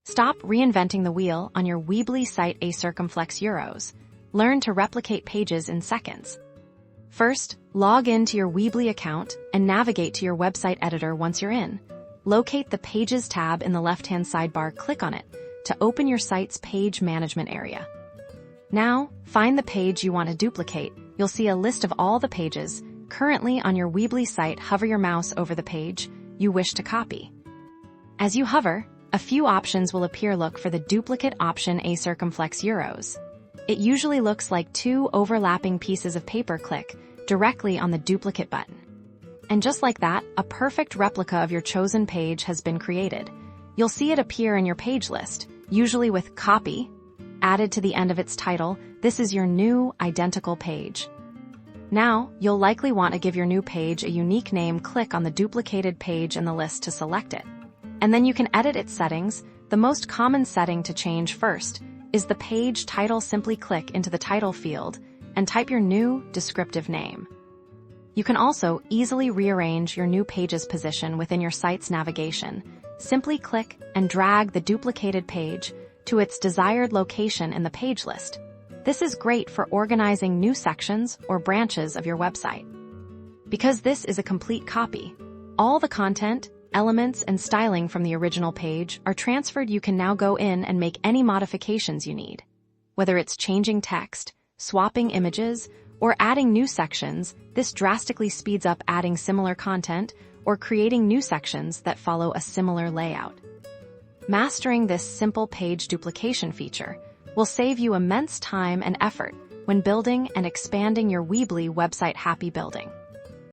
Stop reinventing the wheel on your Weebly site a circumflex euros. Learn to replicate pages in seconds. First, log into your Weebly account and navigate to your website editor once you're in. Locate the Pages tab in the left-hand sidebar, click on it to open your site's page management area. Now, find the page you want to duplicate. You'll see a list of all the pages currently on your Weebly site. Hover your mouse over the page you wish to copy. As you hover, a few options will appear. Look for the duplicate option, a circumflex euros. It usually looks like two overlapping pieces of paper. Click directly on the duplicate button. And just like that, a perfect replica of your chosen page has been created. You'll see it appear in your page list, usually with copy added to the end of its title. This is your new identical page. Now, you'll likely want to give your new page a unique name. Click on the duplicated page in the list to select it. And then you can edit its settings. The most common setting to change first is the page title. Simply click into the title field and type your new descriptive name. You can also easily rearrange your new page's position within your site's navigation. Simply click and drag the duplicated page to its desired location in the page list. This is great for organizing new sections or branches of your website. Because this is a complete copy, all the content, elements, and styling from the original page are transferred. You can now go in and make any modifications you need. Whether it's changing text, swapping images, or adding new sections, this drastically speeds up adding similar content or creating new sections that follow a similar layout. Mastering this simple page duplication feature will save you immense time and effort when building and expanding your Weebly website. Happy building!